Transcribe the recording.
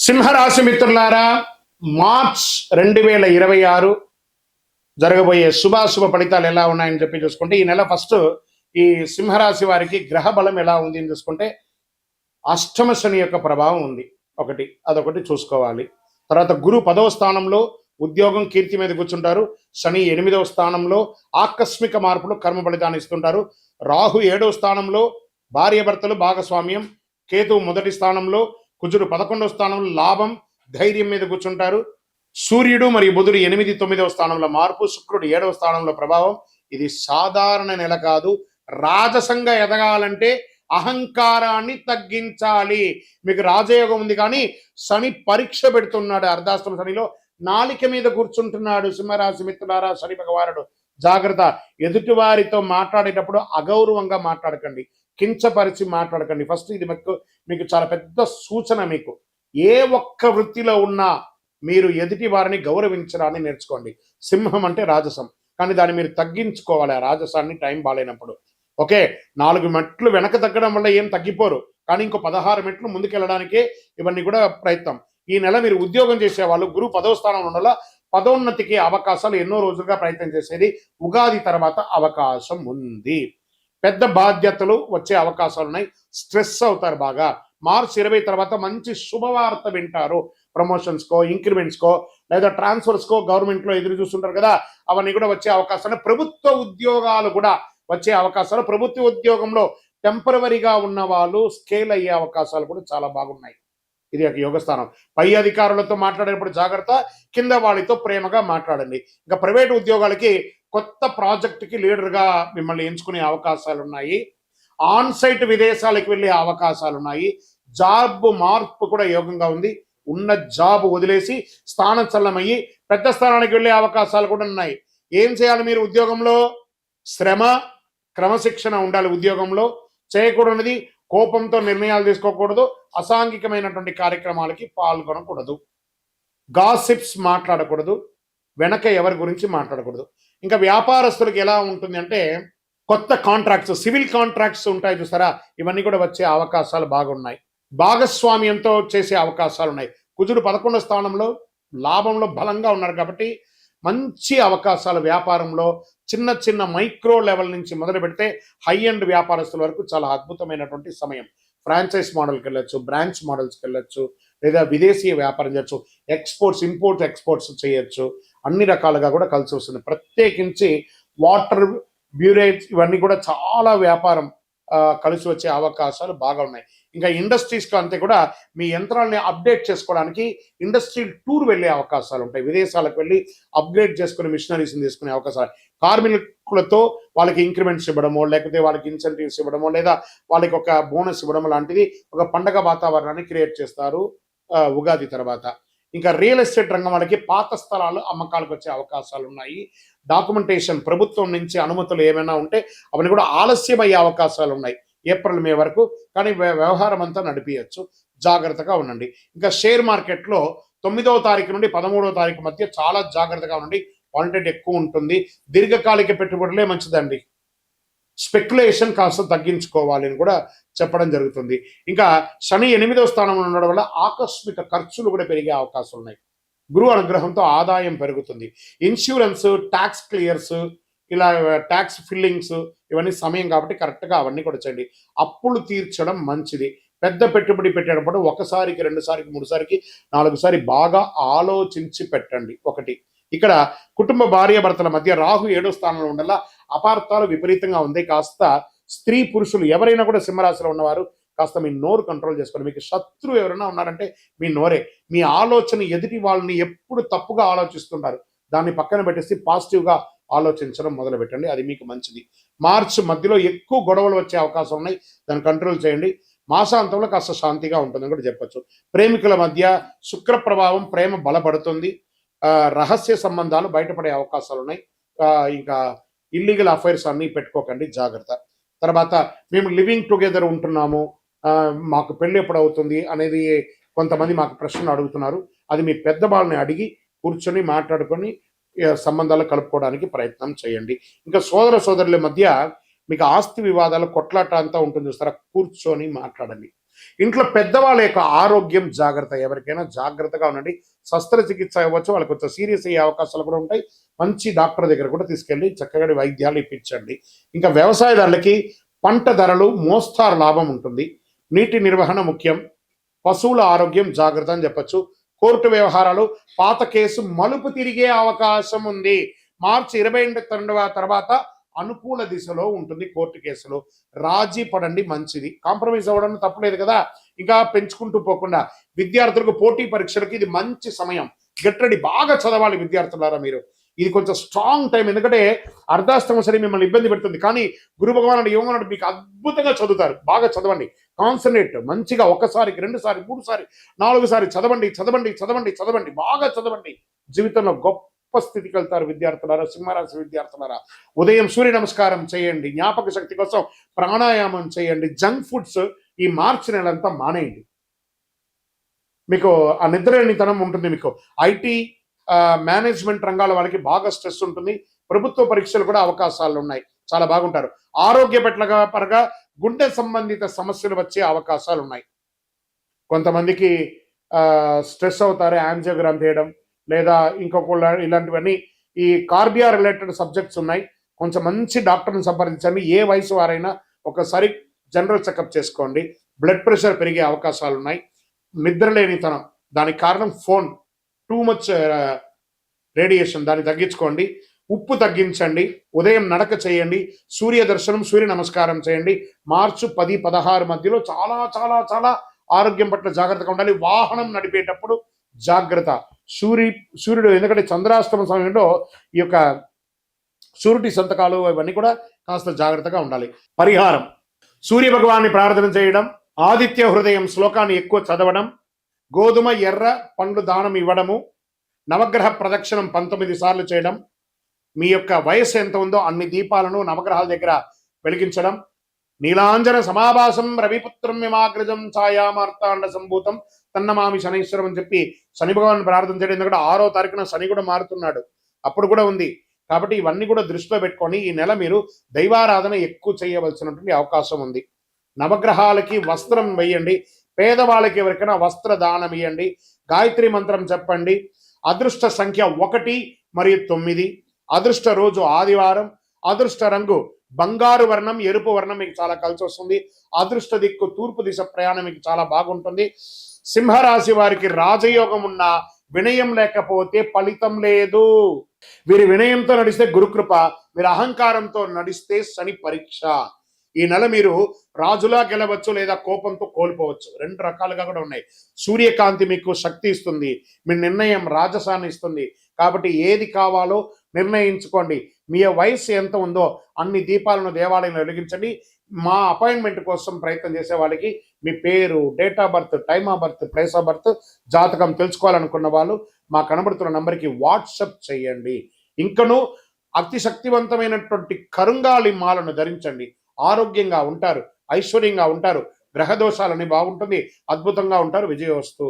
సింహరాశి మిత్రులారా, మార్చ్ 2026 జరగబోయే శుభాశుభ ఫలితాలు ఎలా ఉన్నాయని చెప్పి చూసుకుంటే, ఈ నెల ఫస్ట్ ఈ సింహరాశి వారికి గ్రహ బలం ఎలా ఉంది అని చూసుకుంటే, అష్టమ శని యొక్క ప్రభావం ఉంది. అదొకటి చూసుకోవాలి. తర్వాత గురు 10వ స్థానంలో ఉద్యోగం కీర్తి మీద కూర్చుంటారు. శని 8వ స్థానంలో ఆకస్మిక మార్పులు కర్మ ఫలితాన్ని ఇస్తుంటారు. రాహు 7వ స్థానంలో భార్యాభర్తలు భాగస్వామ్యం. కేతు 1వ స్థానంలో, కుజుడు 11వ స్థానంలో లాభం ధైర్యం మీద కూర్చుంటారు. సూర్యుడు మరియు బుధుడు 8, 9వ స్థానంలో మార్పు, శుక్రుడు 7వ స్థానంలో ప్రభావం. ఇది సాధారణ నెల కాదు. రాజసంగా ఎదగాలంటే అహంకారాన్ని తగ్గించాలి. మీకు రాజయోగం ఉంది, కానీ శని పరీక్ష పెడుతున్నాడు. అర్ధాష్టమ శనిలో నాలిక మీద కూర్చుంటున్నాడు. సింహరాశి మిత్రులారా, శని భగవానుడు జాగ్రత్త. ఎదుటివారితో మాట్లాడేటప్పుడు అగౌరవంగా మాట్లాడకండి, కించపరిచి మాట్లాడకండి. ఫస్ట్ ఇది మీకు చాలా పెద్ద సూచన. మీకు ఏ ఒక్క వృత్తిలో ఉన్నా మీరు ఎదుటి వారిని గౌరవించడాన్ని నేర్చుకోండి. సింహం అంటే రాజసం, కానీ దాన్ని మీరు తగ్గించుకోవాలి. ఆ రాజసాన్ని టైం బాగాలేనప్పుడు. ఓకే, 4 మెట్లు వెనక తగ్గడం వల్ల ఏం తగ్గిపోరు, కానీ ఇంకో 16 మెట్లు ముందుకెళ్ళడానికే ఇవన్నీ కూడా ప్రయత్నం. ఈ నెల మీరు ఉద్యోగం చేసేవాళ్ళు గురువు 10వ స్థానంలో ఉండాల. పదోన్నతికి అవకాశాలు ఎన్నో రోజులుగా ప్రయత్నం చేసేది. ఉగాది తర్వాత అవకాశం ఉంది. పెద్ద బాధ్యతలు వచ్చే అవకాశాలు ఉన్నాయి. స్ట్రెస్ అవుతారు బాగా. మార్చ్ 20 తర్వాత మంచి శుభవార్త వింటారు. ప్రమోషన్స్కో, ఇంక్రిమెంట్స్కో, లేదా ట్రాన్స్ఫర్స్కో గవర్నమెంట్లో ఎదురు చూస్తుంటారు కదా, అవన్నీ కూడా వచ్చే అవకాశాలు. ప్రభుత్వ ఉద్యోగాలు కూడా వచ్చే అవకాశాలు. ప్రభుత్వ ఉద్యోగంలో టెంపరవరీగా ఉన్న వాళ్ళు స్కేల్ అయ్యే అవకాశాలు కూడా చాలా బాగున్నాయి. ఇది ఒక యోగస్థానం. పై అధికారులతో మాట్లాడేటప్పుడు జాగ్రత్త, కింద వాళ్ళతో ప్రేమగా మాట్లాడండి. ఇంకా ప్రైవేట్ ఉద్యోగాలకి కొత్త ప్రాజెక్టుకి లీడర్గా మిమ్మల్ని ఎంచుకునే అవకాశాలు ఉన్నాయి. ఆన్ సైట్ విదేశాలకు వెళ్ళే అవకాశాలు ఉన్నాయి. జాబ్ మార్పు కూడా యోగంగా ఉంది. ఉన్న జాబ్ వదిలేసి స్థానం చల్లమయ్యి పెద్ద స్థానానికి వెళ్ళే అవకాశాలు కూడా ఉన్నాయి. ఏం చేయాలి మీరు ఉద్యోగంలో? శ్రమ, క్రమశిక్షణ ఉండాలి. ఉద్యోగంలో చేయకూడనిది కోపంతో నిర్ణయాలు తీసుకోకూడదు. అసాంఘికమైనటువంటి కార్యక్రమాలకి పాల్గొనకూడదు. గాసిప్స్ మాట్లాడకూడదు. వెనక ఎవరి గురించి మాట్లాడకూడదు. ఇంకా వ్యాపారస్తులకు ఎలా ఉంటుంది అంటే, కొత్త కాంట్రాక్ట్స్, సివిల్ కాంట్రాక్ట్స్ ఉంటాయి చూస్తారా, ఇవన్నీ కూడా వచ్చే అవకాశాలు బాగున్నాయి. భాగస్వామ్యంతో చేసే అవకాశాలు ఉన్నాయి. కుజుడు 11వ స్థానంలో లాభంలో బలంగా ఉన్నారు కాబట్టి మంచి అవకాశాలు వ్యాపారంలో. చిన్న చిన్న మైక్రో లెవెల్ నుంచి మొదలు పెడితే హై ఎండ్ వ్యాపారస్తుల వరకు చాలా అద్భుతమైనటువంటి సమయం. ఫ్రాంచైజ్ మోడల్కి వెళ్ళొచ్చు, బ్రాంచ్ మోడల్స్కి వెళ్ళొచ్చు, లేదా విదేశీ వ్యాపారం చేయొచ్చు, ఎక్స్పోర్ట్స్ చేయొచ్చు. అన్ని రకాలుగా కూడా కలిసి వస్తుంది. ప్రత్యేకించి వాటర్ బ్యూరేజ్ ఇవన్నీ కూడా చాలా వ్యాపారం కలిసి వచ్చే అవకాశాలు బాగా ఉన్నాయి. ఇంకా ఇండస్ట్రీస్కి అంతే కూడా మీ యంత్రాలని అప్డేట్ చేసుకోవడానికి ఇండస్ట్రియల్ టూర్ వెళ్ళే అవకాశాలు ఉంటాయి. విదేశాలకు వెళ్ళి అప్గ్రేడ్ చేసుకుని మిషనరీస్ని తీసుకునే అవకాశాలు. కార్మికులతో వాళ్ళకి ఇంక్రిమెంట్స్ ఇవ్వడమో, లేకపోతే వాళ్ళకి ఇన్సెంటివ్స్ ఇవ్వడమో, లేదా వాళ్ళకి ఒక బోనస్ ఇవ్వడమో లాంటిది ఒక పండగ వాతావరణాన్ని క్రియేట్ చేస్తారు ఉగాది తర్వాత. ఇంకా రియల్ ఎస్టేట్ రంగం వాళ్ళకి పాత స్థలాలు అమ్మకాలకు వచ్చే అవకాశాలు ఉన్నాయి. డాక్యుమెంటేషన్, ప్రభుత్వం నుంచి అనుమతులు ఏమైనా ఉంటే అవన్నీ కూడా ఆలస్యం అయ్యే అవకాశాలు ఉన్నాయి ఏప్రిల్, మే వరకు. కానీ వ్యవహారం అంతా నడిపించచ్చు. జాగ్రత్తగా ఉండండి. ఇంకా షేర్ మార్కెట్లో 9వ తారీఖు నుండి 13వ తారీఖు మధ్య చాలా జాగ్రత్తగా ఉండండి. వాలంటెడ్ ఎక్కువ ఉంటుంది. దీర్ఘకాలిక పెట్టుబడులే మంచిదండి. స్పెక్యులేషన్ కాస్త తగ్గించుకోవాలి అని కూడా చెప్పడం జరుగుతుంది. ఇంకా శని 8వ స్థానంలో ఉండడం వల్ల ఆకస్మిక ఖర్చులు కూడా పెరిగే అవకాశాలు ఉన్నాయి. గురువు అనుగ్రహంతో ఆదాయం పెరుగుతుంది. ఇన్సూరెన్స్, ట్యాక్స్ క్లియర్స్, ఇలా ట్యాక్స్ ఫిల్లింగ్స్ ఇవన్నీ సమయం కాబట్టి కరెక్ట్గా అవన్నీ కూడా చేయండి. అప్పులు తీర్చడం మంచిది. పెద్ద పెట్టుబడి పెట్టేటప్పుడు 1సారికి, 2సారికి, 3సారికి, 4సారి బాగా ఆలోచించి పెట్టండి. ఇక్కడ కుటుంబ భార్యాభర్తల మధ్య రాహు 7వ స్థానంలో ఉండాల. అపార్థాలు విపరీతంగా ఉంది. కాస్త స్త్రీ పురుషులు ఎవరైనా కూడా సింహరాశిలో ఉన్నవారు కాస్త మీ నోరు కంట్రోల్ చేసుకోండి. మీకు శత్రువు ఎవరైనా ఉన్నారంటే మీ నోరే. మీ ఆలోచన ఎదుటి వాళ్ళని ఎప్పుడు తప్పుగా ఆలోచిస్తుంటారు, దాన్ని పక్కన పెట్టేసి పాజిటివ్గా ఆలోచించడం మొదలు పెట్టండి. అది మీకు మంచిది. మార్చ్ మధ్యలో ఎక్కువ గొడవలు వచ్చే అవకాశం ఉన్నాయి. దాన్ని కంట్రోల్ చేయండి. మాసాంతంలో కాస్త శాంతిగా ఉంటుందని కూడా చెప్పచ్చు. ప్రేమికుల మధ్య శుక్ర ప్రభావం, ప్రేమ బలపడుతుంది. రహస్య సంబంధాలు బయటపడే అవకాశాలు ఉన్నాయి. ఇంకా ఇల్లీగల్ అఫైర్స్ అన్నీ పెట్టుకోకండి, జాగ్రత్త. తర్వాత మేము లివింగ్ టుగెదర్ ఉంటున్నాము, మాకు పెళ్ళి ఎప్పుడు అవుతుంది అనేది కొంతమంది మాకు ప్రశ్నలు అడుగుతున్నారు. అది మీ పెద్దవాళ్ళని అడిగి కూర్చొని మాట్లాడుకొని సంబంధాలు కలుపుకోవడానికి ప్రయత్నం చేయండి. ఇంకా సోదరుల మధ్య మీకు ఆస్తి వివాదాలు, కొట్లాట అంతా ఉంటుంది చూస్తారా, కూర్చొని మాట్లాడండి. ఇంట్లో పెద్దవాళ్ళ యొక్క ఆరోగ్యం జాగ్రత్త, ఎవరికైనా జాగ్రత్తగా ఉండండి. శస్త్రచికిత్స అవ్వచ్చు, వాళ్ళకి కొంచెం సీరియస్ అయ్యే అవకాశాలు కూడా ఉంటాయి. మంచి డాక్టర్ దగ్గర కూడా తీసుకెళ్ళి చక్కగా వైద్యాలు ఇప్పించండి. ఇంకా వ్యవసాయదారులకి పంట ధరలు మోస్తారు లాభం ఉంటుంది. నీటి నిర్వహణ ముఖ్యం. పశువుల ఆరోగ్యం జాగ్రత్త అని చెప్పచ్చు. కోర్టు వ్యవహారాలు, పాత కేసు మలుపు తిరిగే అవకాశం ఉంది. మార్చి 22 తర్వాత అనుకూల దిశలో ఉంటుంది. కోర్టు కేసులో రాజీ పడండి, మంచిది. కాంప్రమైజ్ అవ్వడం తప్పలేదు కదా. ఇంకా పెంచుకుంటూ పోకుండా విద్యార్థులకు పోటీ పరీక్షలకి ఇది మంచి సమయం. గెట్ రెడీ, బాగా చదవాలి విద్యార్థులారా మీరు. ఇది కొంచెం స్ట్రాంగ్ టైం, ఎందుకంటే అర్ధాష్టమ శని మిమ్మల్ని ఇబ్బంది పెడుతుంది. కానీ గురు భగవానుడు యోగనుడు మీకు అద్భుతంగా చదువుతారు. బాగా చదవండి, కాన్సన్ట్రేట్ మంచిగా, ఒకసారికి 2 సారి 3 సారి 4 సారి చదవండి చదవండి చదవండి చదవండి, బాగా చదవండి. జీవితంలో గొప్ప స్థితికి వెళ్తారు విద్యార్థులారా, సింహరాశి విద్యార్థులారా. ఉదయం సూర్య నమస్కారం చేయండి, జ్ఞాపక శక్తి కోసం ప్రాణాయామం చేయండి. జంక్ ఫుడ్స్ ఈ మార్చి నెలంతా మానేయండి. మీకు ఆ నిద్రలేనితనం ఉంటుంది. మీకు ఐటీ మేనేజ్మెంట్ రంగాల వాళ్ళకి బాగా స్ట్రెస్ ఉంటుంది. ప్రభుత్వ పరీక్షలు కూడా అవకాశాలు ఉన్నాయి, చాలా బాగుంటారు. ఆరోగ్య పరంగా గుండె సంబంధిత సమస్యలు వచ్చే అవకాశాలు ఉన్నాయి. కొంతమందికి స్ట్రెస్ అవుతారు, యాంజియోగ్రామ్ చేయడం లేదా ఇంకొక ఇలాంటివన్నీ. ఈ కార్డియా రిలేటెడ్ సబ్జెక్ట్స్ ఉన్నాయి. కొంచెం మంచి డాక్టర్ని సంప్రదించండి. ఏ వయసు వారైనా ఒకసారి జనరల్ చెకప్ చేసుకోండి. బ్లడ్ ప్రెషర్ పెరిగే అవకాశాలు ఉన్నాయి. నిద్రలేనితనం, దానికి కారణం ఫోన్, టూ మచ్ రేడియేషన్, దాన్ని తగ్గించుకోండి. ఉప్పు తగ్గించండి. ఉదయం నడక చేయండి. సూర్య దర్శనం, సూర్య నమస్కారం చేయండి. మార్చి 10-16 మధ్యలో చాలా చాలా చాలా ఆరోగ్యం పట్ల జాగ్రత్తగా ఉండాలి. వాహనం నడిపేటప్పుడు జాగ్రత్త. సూర్యుడు ఎందుకంటే చంద్రాష్టమ సమయంలో ఈ యొక్క సూర్యుడి సంతకాలు ఇవన్నీ కూడా కాస్త జాగ్రత్తగా ఉండాలి. పరిహారం: సూర్య భగవాన్ని ప్రార్థన చేయడం, ఆదిత్య హృదయం శ్లోకాన్ని ఎక్కువ చదవడం, గోధుమ ఎర్ర పండ్లు దానం ఇవ్వడము, నవగ్రహ ప్రదక్షిణం 19 సార్లు చేయడం, మీ యొక్క వయస్సు ఎంత ఉందో అన్ని దీపాలను నవగ్రహాల దగ్గర వెలిగించడం, నీలాంజన సమాభాసం రవిపుత్రం యమాగ్రజం ఛాయామార్తాండ సంభూతం తన్నమామి శనైశ్వరం అని చెప్పి శని భగవాన్ ప్రార్థన చేయడం. ఎందుకంటే 6వ తారీఖున శని కూడా మారుతున్నాడు, అప్పుడు కూడా ఉంది. కాబట్టి ఇవన్నీ కూడా దృష్టిలో పెట్టుకొని ఈ నెల మీరు దైవారాధన ఎక్కువ చేయవలసినటువంటి అవకాశం ఉంది. నవగ్రహాలకి వస్త్రం వేయండి. పేదవాళ్ళకి ఎవరికైనా వస్త్ర దానం ఇవ్వండి. గాయత్రి మంత్రం చెప్పండి. అదృష్ట సంఖ్య 1 మరియు 9. అదృష్ట రోజు ఆదివారం. అదృష్ట రంగు బంగారు వర్ణం, ఎరుపు వర్ణం మీకు చాలా కలిసి వస్తుంది. అదృష్ట దిక్కు తూర్పు దిశ ప్రయాణం మీకు చాలా బాగుంటుంది. సింహరాశి వారికి రాజయోగం ఉన్న వినయం లేకపోతే ఫలితం లేదు. వీరి వినయంతో నడిస్తే గురుకృప, మీరు అహంకారంతో నడిస్తే శని పరీక్ష. ఈ నెల మీరు రాజులా గెలవచ్చు లేదా కోపంతో కోల్పోవచ్చు. 2 రకాలుగా కూడా ఉన్నాయి. సూర్యకాంతి మీకు శక్తి ఇస్తుంది, మీ నిర్ణయం రాజసాన్ని ఇస్తుంది. కాబట్టి ఏది కావాలో నిర్ణయించుకోండి. మీ వయసు ఎంత ఉందో అన్ని దీపాలను దేవాలయంలో వెలిగించండి. మా అపాయింట్మెంట్ కోసం ప్రయత్నం చేసే వాళ్ళకి మీ పేరు, date of birth, time of birth, place of birth, జాతకం తెలుసుకోవాలనుకున్న వాళ్ళు మా కనబడుతున్న నంబర్కి వాట్సప్ చేయండి. ఇంకను అతి శక్తివంతమైనటువంటి కరుంగాలి మాలను ధరించండి. ఆరోగ్యంగా ఉంటారు, ఐశ్వర్యంగా ఉంటారు, గ్రహ దోషాలని బాగుంటుంది, అద్భుతంగా ఉంటారు. విజయోస్తు.